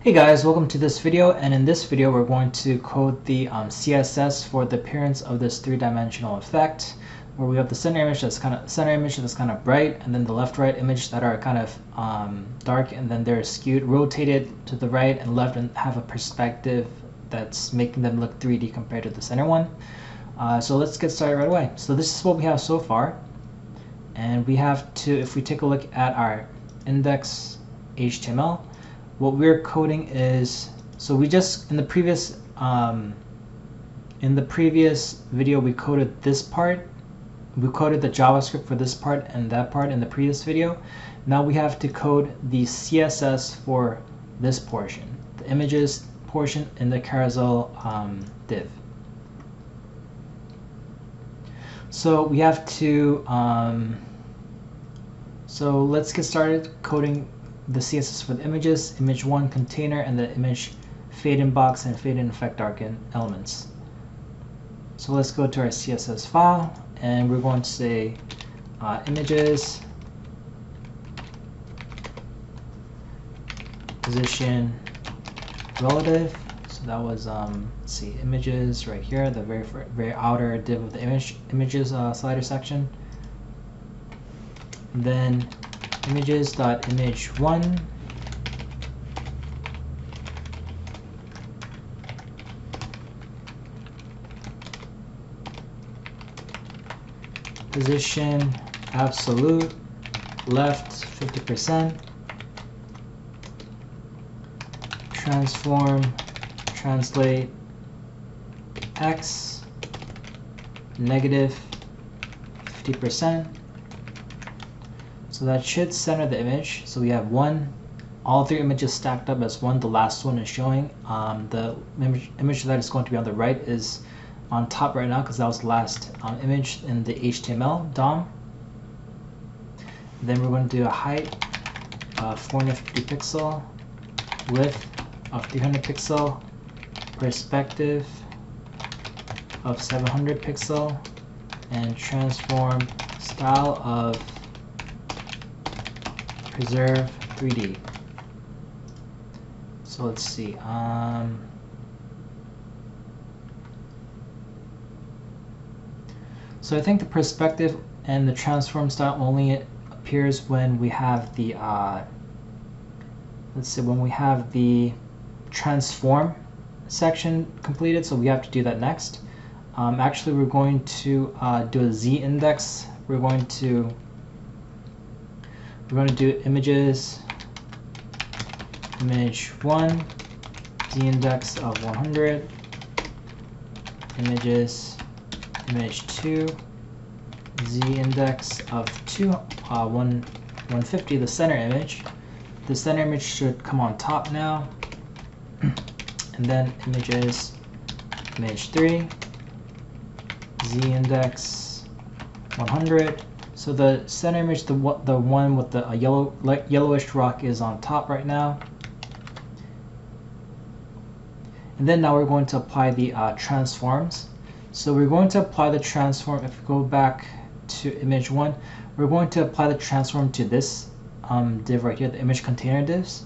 Hey guys, welcome to this video, and in this video we're going to code the CSS for the appearance of this three-dimensional effect, where we have the center image that's kind of bright, and then the left-right image that are kind of dark, and then they're skewed, rotated to the right and left, and have a perspective that's making them look 3D compared to the center one. So let's get started right away. So this is what we have so far, and we have to, if we take a look at our index HTML, what we're coding is, so we just in the previous video we coded this part. We coded the JavaScript for this part and that part in the previous video. Now we have to code the CSS for this portion, the images portion in the carousel div. So we have to so let's get started coding the CSS for the images, image 1 container, and the image fade in box and fade in effect darken elements. So let's go to our CSS file, and we're going to say images position relative. So that was let's see, images right here, the very outer div of the images slider section. And then images.image1 position absolute left 50%, transform translate x negative 50%. So that should center the image. So we have one, all three images stacked up as one. The last one is showing. The image that is going to be on the right is on top right now because that was the last image in the HTML DOM. Then we're going to do a height of 450 pixel, width of 300 pixel, perspective of 700 pixel, and transform style of preserve 3D. So let's see. So I think the perspective and the transform style only appears when we have the let's see, when we have the transform section completed. So we have to do that next. Actually, we're going to do a Z index. We're going to do images image 1 Z index of 100, images image 2 Z index of 150, the center image. The center image should come on top now, and then images image 3 Z index 100. So the center image, the one with the yellowish rock, is on top right now. And then now we're going to apply the transforms. So we're going to apply the transform. If we go back to image 1, we're going to apply the transform to this div right here, the image container divs.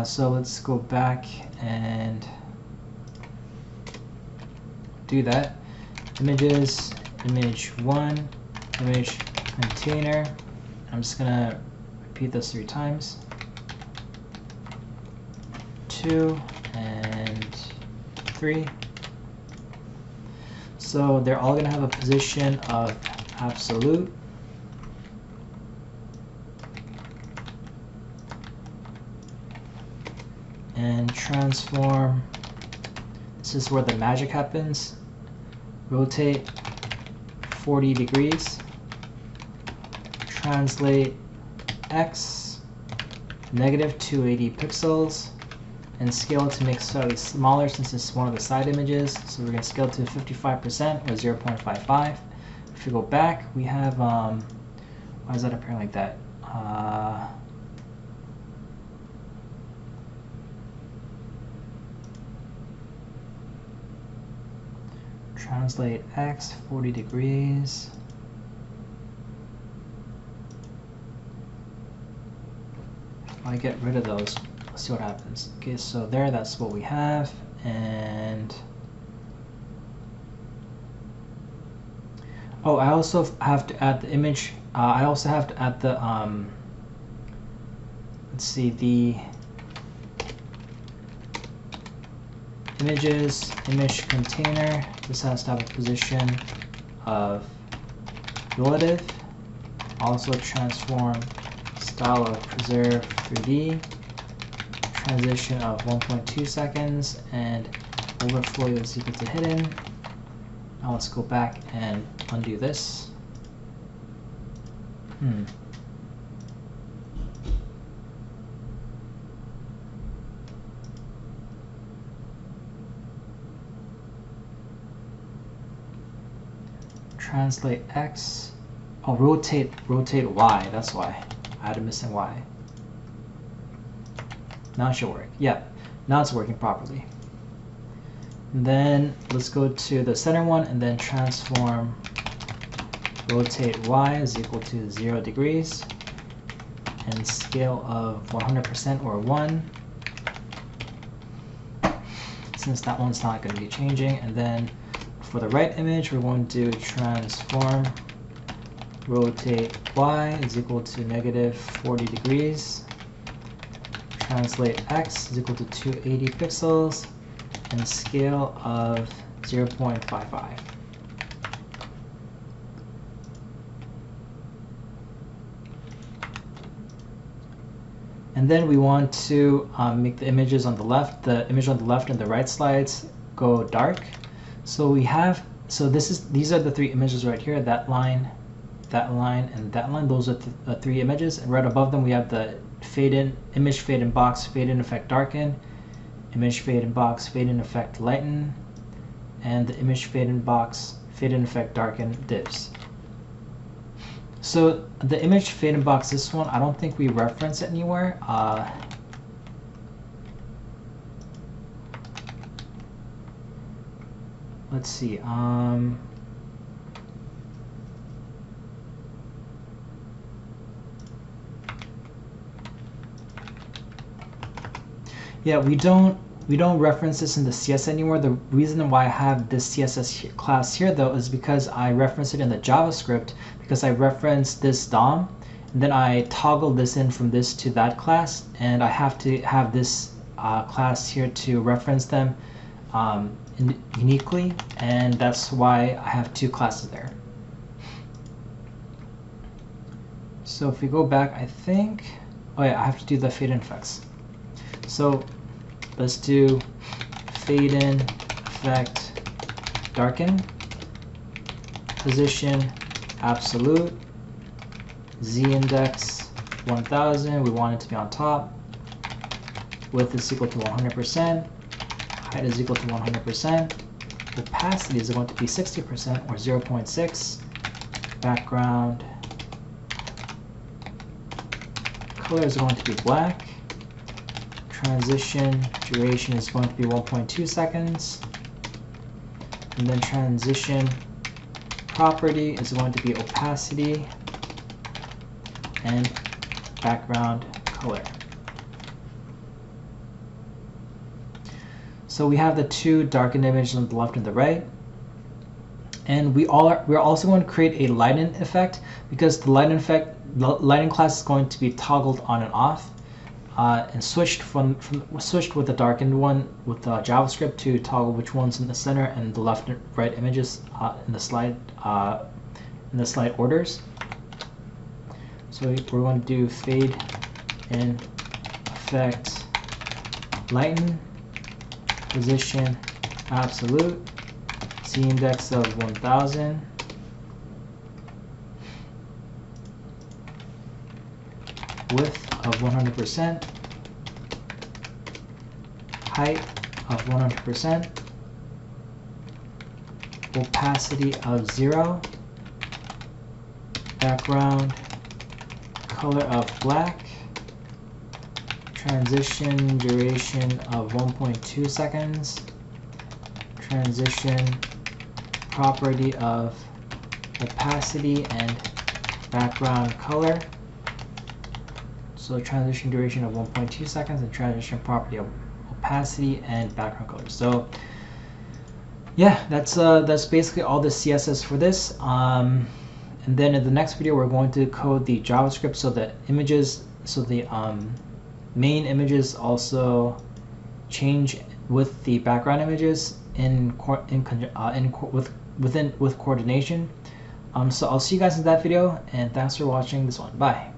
So let's go back and do that. Images, image 1, image container. I'm just gonna repeat this 3 times. 2 and 3. So they're all gonna have a position of absolute. And transform, this is where the magic happens. Rotate 40 degrees. Translate x negative 280 pixels, and scale it to make it slightly smaller since it's one of the side images. So we're going to scale to 55% or 0.55. If we go back, we have why is that appearing like that? Translate x 40 degrees. I get rid of those Let's see what happens. Okay, so there, that's what we have. And oh, I also have to add the image. I also have to add the let's see, the images image container. This has to have a position of relative. Also transform style of preserve 3D. Transition of 1.2 seconds, and overflow is equal to hidden. Now let's go back and undo this. Translate X. Oh, rotate Y. That's why I had a missing Y. Now it should work. Yeah, now it's working properly. And then let's go to the center one and then transform rotate Y is equal to 0 degrees and scale of 100% or 1, since that one's not going to be changing. And then for the right image, we're going to transform rotate Y is equal to -40 degrees. Translate X is equal to 280 pixels and scale of 0.55. And then we want to make the images on the left, the image on the left and the right slides go dark. So we have, these are the three images right here, that line, and that line. Those are the three images, and right above them we have the fade in, image fade in box, fade in effect darken, image fade in box, fade in effect lighten, and the image fade in box, fade in effect darken divs. So the image fade in box, this one, I don't think we reference it anywhere. Let's see. Yeah, we don't reference this in the CSS anymore. The reason why I have this CSS class here though is because I reference it in the JavaScript, because I reference this DOM, and then I toggle this in from this to that class, and I have to have this class here to reference them uniquely, and that's why I have two classes there. So if we go back, I think, oh yeah, I have to do the fade in effects. So let's do fade in effect darken, position absolute, z index 1000, we want it to be on top, width is equal to 100%, height is equal to 100%, opacity is going to be 60% or 0.6, background color is going to be black, transition duration is going to be 1.2 seconds, and then transition property is going to be opacity and background color. So we have the two darkened images on the left and the right, and we're also going to create a lighten effect, because the lighten class is going to be toggled on and off, and switched with the darkened one with the JavaScript to toggle which one's in the center and the left and right images in the slide orders. So we're going to do fade in effect lighten, position absolute, z index of 1000, width of 100%, height of 100%, opacity of 0, background color of black, transition duration of 1.2 seconds, transition property of opacity and background color. So transition duration of 1.2 seconds and transition property of opacity and background color. So yeah, that's basically all the CSS for this. And then in the next video, we're going to code the JavaScript so the images, so the main images also change with the background images with coordination. So I'll see you guys in that video, and thanks for watching this one. Bye.